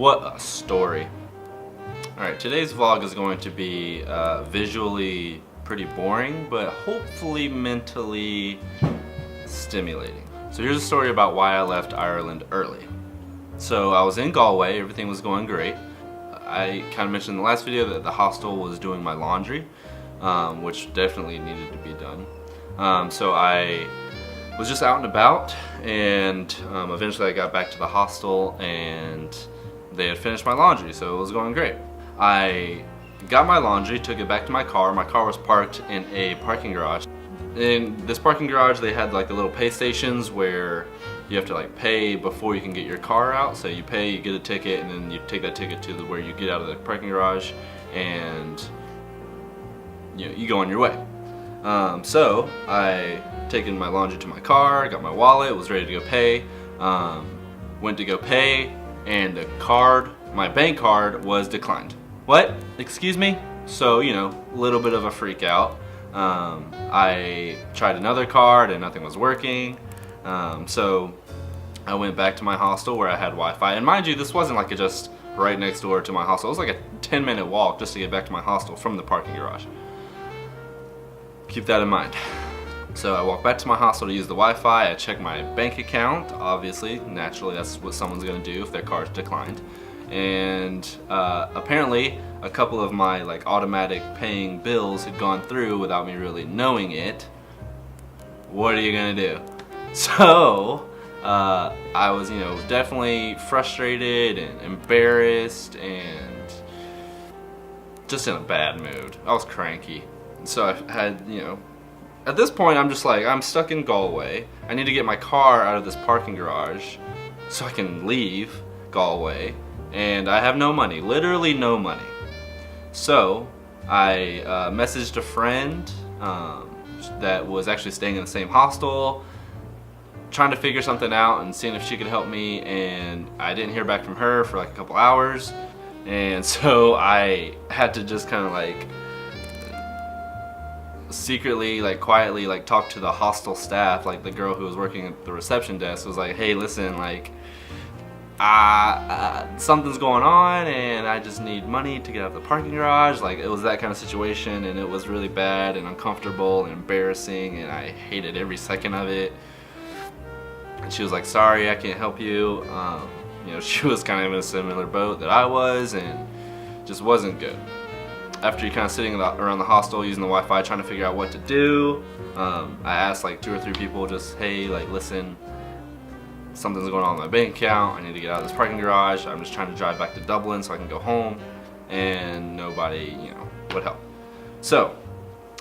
What a story. Alright, today's vlog is going to be visually pretty boring, but hopefully mentally stimulating. So here's a story about why I left Ireland early. So I was in Galway, everything was going great. I kind of mentioned in the last video that the hostel was doing my laundry, which definitely needed to be done. So I was just out and about, and eventually I got back to the hostel and they had finished my laundry, so it was going great. I got my laundry, took it back to my car. My car was parked in a parking garage. In this parking garage they had like the little pay stations where you have to like pay before you can get your car out. So you pay, you get a ticket, and then you take that ticket to where you get out of the parking garage, and you go on your way. So I taken my laundry to my car, got my wallet, was ready to go pay. Went to go pay, and my bank card was declined. What? Excuse me? So, a little bit of a freak out. I tried another card and nothing was working. So I went back to my hostel where I had Wi-Fi. And mind you, this wasn't like just right next door to my hostel. It was like a 10-minute walk just to get back to my hostel from the parking garage. Keep that in mind. So I walked back to my hostel to use the Wi-Fi. I checked my bank account. Obviously, naturally, that's what someone's gonna do if their card's declined. And apparently a couple of my automatic paying bills had gone through without me really knowing it. What are you gonna do? So I was definitely frustrated and embarrassed and just in a bad mood. I was cranky. So I had at this point I'm just like, I'm stuck in Galway. I need to get my car out of this parking garage so I can leave Galway. And I have no money, literally no money. So I messaged a friend that was actually staying in the same hostel, trying to figure something out and seeing if she could help me, and I didn't hear back from her for like a couple hours. And so I had to just kind of secretly, quietly talk to the hostel staff. The girl who was working at the reception desk was like, hey, listen, something's going on and I just need money to get out of the parking garage. It was that kind of situation, and it was really bad and uncomfortable and embarrassing, and I hated every second of it. And she was like, sorry, I can't help you. She was kind of in a similar boat that I was, and just wasn't good. After you kind of sitting around the hostel using the Wi-Fi trying to figure out what to do, I asked 2 or 3 people, just, hey, listen, something's going on with my bank account, I need to get out of this parking garage, I'm just trying to drive back to Dublin so I can go home, and nobody, would help. So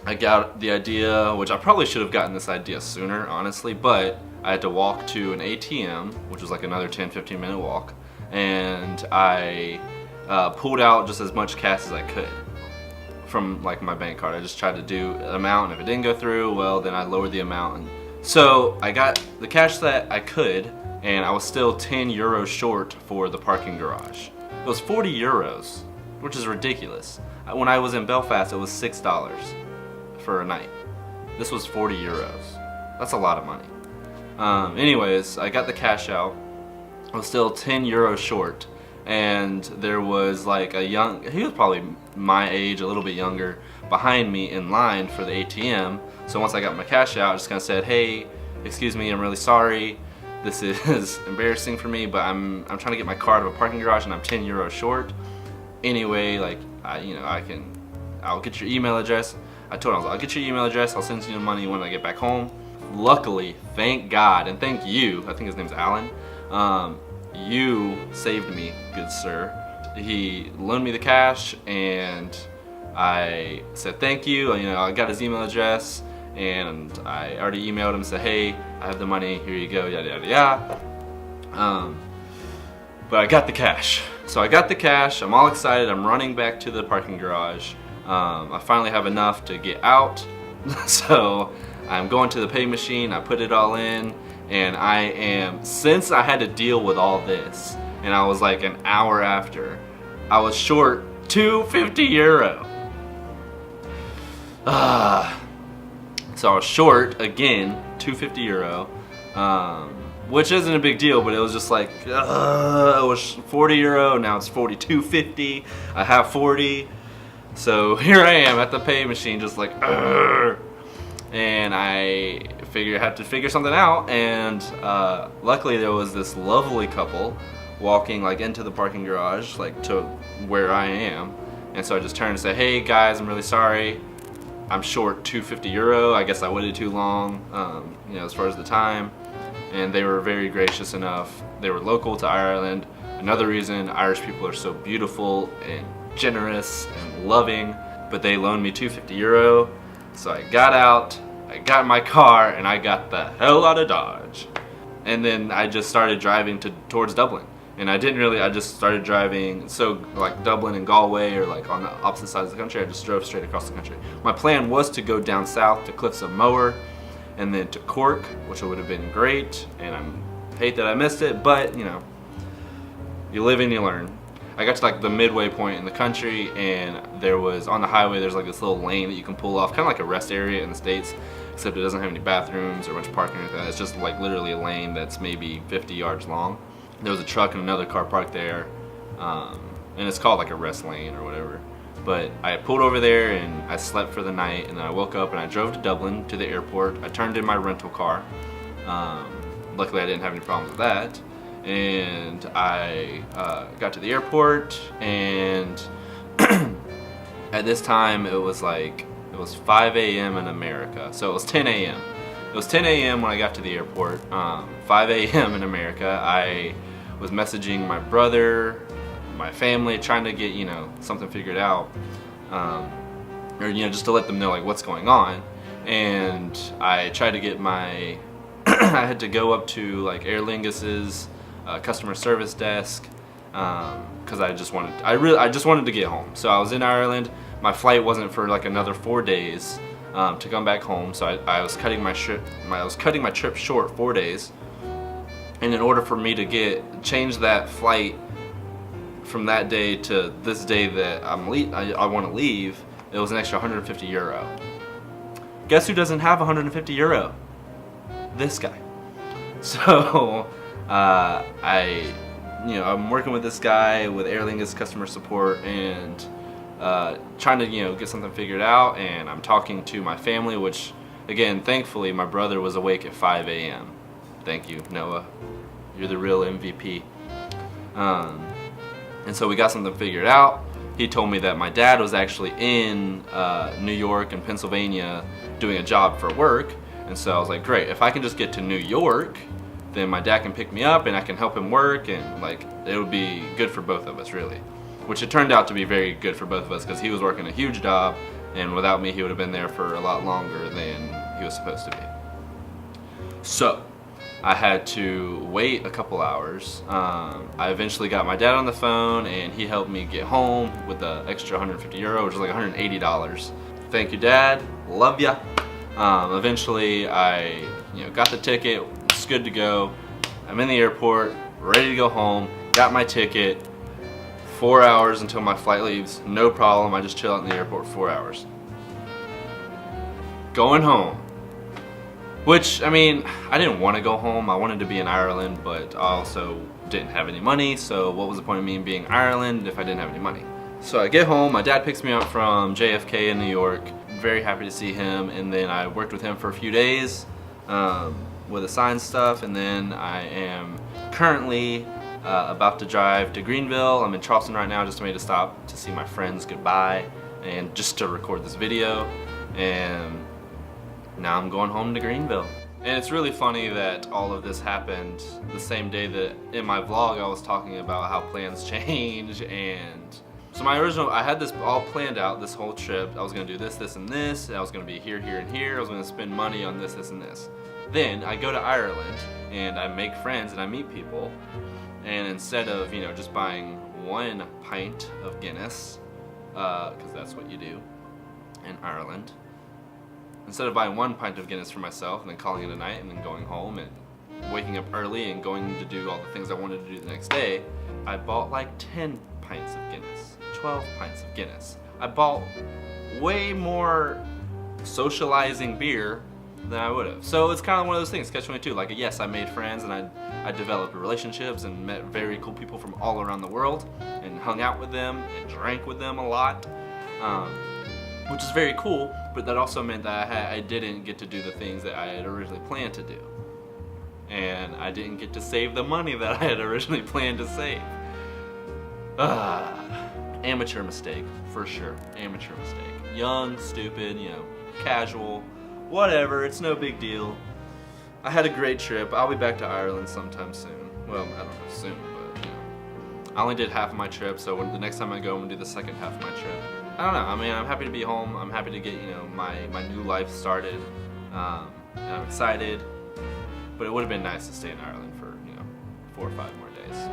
I got the idea, which I probably should have gotten this idea sooner, honestly, but I had to walk to an ATM, which was another 10-15 minute walk, and I pulled out just as much cash as I could from my bank card. I just tried to do an amount, and if it didn't go through, well, then I lowered the amount. And so I got the cash that I could, and I was still 10 euros short for the parking garage. It was 40 euros, which is ridiculous. When I was in Belfast, it was $6 for a night. This was 40 euros. That's a lot of money. Anyways, I got the cash out. I was still 10 euros short, and there was he was probably my age, a little bit younger, behind me in line for the ATM. So once I got my cash out, I just kind of said, hey, excuse me, I'm really sorry. This is embarrassing for me, but I'm trying to get my car out of a parking garage and I'm 10 euros short. Anyway, I'll get your email address. I told him, I'll get your email address, I'll send you the money when I get back home. Luckily, thank God, and thank you, I think his name's Alan, you saved me, good sir. He loaned me the cash, and I said thank you. I got his email address, and I already emailed him and said, hey, I have the money, here you go, yada yada yada. But I got the cash. So I got the cash, I'm all excited, I'm running back to the parking garage. I finally have enough to get out. So I'm going to the pay machine, I put it all in, and since I had to deal with all this, and I was an hour after, I was short 250 euro. So I was short again, 250 euro. which isn't a big deal, but it was just like, it was €40, now it's 42.50. I have 40, so here I am at the pay machine, just like, and I had to figure something out, and luckily there was this lovely couple walking like into the parking garage, like to where I am, and so I just turned and said, hey guys, I'm really sorry, I'm short €250. I guess I waited too long, you know, as far as the time. And they were very gracious enough. They were local to Ireland. Another reason Irish people are so beautiful and generous and loving. But they loaned me €250. So I got out, I got in my car, and I got the hell out of Dodge. And then I just started driving towards Dublin. And I just started driving, so like Dublin and Galway, or like on the opposite sides of the country, I just drove straight across the country. My plan was to go down south to Cliffs of Moher, and then to Cork, which would have been great, and I hate that I missed it, but you know, you live and you learn. I got to like the midway point in the country, and there was, on the highway, there's like this little lane that you can pull off, kind of like a rest area in the States, except it doesn't have any bathrooms or much parking or anything. It's just like literally a lane that's maybe 50 yards long. There was a truck and another car parked there, and it's called like a rest lane or whatever. But I pulled over there and I slept for the night, and then I woke up and I drove to Dublin to the airport. I turned in my rental car. Luckily I didn't have any problems with that. And I got to the airport, and at this time it was 5 a.m. in America. So it was 10 a.m. It was 10 a.m. when I got to the airport. 5 a.m. in America. I was messaging my brother, my family, trying to get, you know, something figured out, or you know, just to let them know like what's going on. And I tried to get my I had to go up to like Aer Lingus's customer service desk, because I just wanted to get home. So I was in Ireland. My flight wasn't for like another 4 days to come back home. So I was cutting my trip short 4 days. And in order for me to change that flight from that day to this day that I want to leave, it was an extra €150. Guess who doesn't have €150? This guy. So I'm working with this guy with Aer Lingus customer support, and trying to get something figured out. And I'm talking to my family, which again, thankfully, my brother was awake at 5 a.m. Thank you, Noah. You're the real MVP. And so we got something figured out. He told me that my dad was actually in New York and Pennsylvania doing a job for work. And so I was like, great, if I can just get to New York, then my dad can pick me up and I can help him work, and like it would be good for both of us, really. Which it turned out to be very good for both of us, because he was working a huge job, and without me he would have been there for a lot longer than he was supposed to be. So I had to wait a couple hours. I eventually got my dad on the phone, and he helped me get home with the extra €150, which is like $180. Thank you, Dad. Love ya. Eventually, I got the ticket. It's good to go. I'm in the airport, ready to go home. Got my ticket. 4 hours until my flight leaves. No problem. I just chill out in the airport for 4 hours. Going home. Which, I mean, I didn't want to go home. I wanted to be in Ireland, but I also didn't have any money. So what was the point of me being in Ireland if I didn't have any money? So I get home. My dad picks me up from JFK in New York. Very happy to see him. And then I worked with him for a few days with assigned stuff. And then I am currently about to drive to Greenville. I'm in Charleston right now. Just made a stop to see my friends goodbye and just to record this video. And now I'm going home to Greenville. And it's really funny that all of this happened the same day that in my vlog I was talking about how plans change. And so I had this all planned out, this whole trip. I was gonna do this, this, and this, and I was gonna be here, here, and here. I was gonna spend money on this, this, and this. Then I go to Ireland and I make friends and I meet people. And instead of, just buying 1 pint of Guinness, because that's what you do in Ireland, instead of buying 1 pint of Guinness for myself and then calling it a night and then going home and waking up early and going to do all the things I wanted to do the next day, I bought like 10 pints of Guinness, 12 pints of Guinness. I bought way more socializing beer than I would have. So it's kind of one of those things, catch-22. Like, yes, I made friends and I developed relationships and met very cool people from all around the world and hung out with them and drank with them a lot, which is very cool. But that also meant that I didn't get to do the things that I had originally planned to do, and I didn't get to save the money that I had originally planned to save. Amateur mistake, for sure. Amateur mistake. Young, stupid, you know, casual, whatever, it's no big deal. I had a great trip. I'll be back to Ireland sometime soon. Well, I don't know soon, but you know. I only did half of my trip, so the next time I go, I'm gonna do the second half of my trip. I don't know, I mean, I'm happy to be home. I'm happy to get, you know, my new life started. And I'm excited. But it would have been nice to stay in Ireland for, you know, 4 or 5 more days.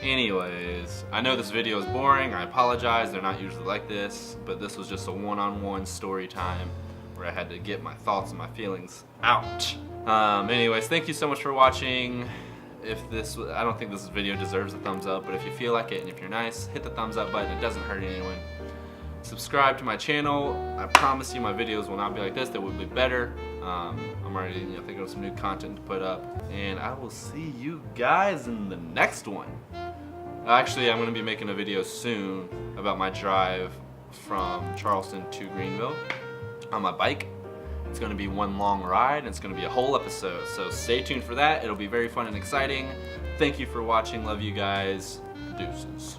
Anyways, I know this video is boring. I apologize. They're not usually like this, but this was just a one-on-one story time where I had to get my thoughts and my feelings out. Anyways, thank you so much for watching. I don't think this video deserves a thumbs up, but if you feel like it and if you're nice, hit the thumbs up button. It doesn't hurt anyone. Subscribe to my channel. I promise you my videos will not be like this. They will be better. I'm already thinking of some new content to put up, and I will see you guys in the next one. Actually, I'm going to be making a video soon about my drive from Charleston to Greenville on my bike. It's going to be one long ride, and it's going to be a whole episode, so stay tuned for that. It'll be very fun and exciting. Thank you for watching. Love you guys. Deuces.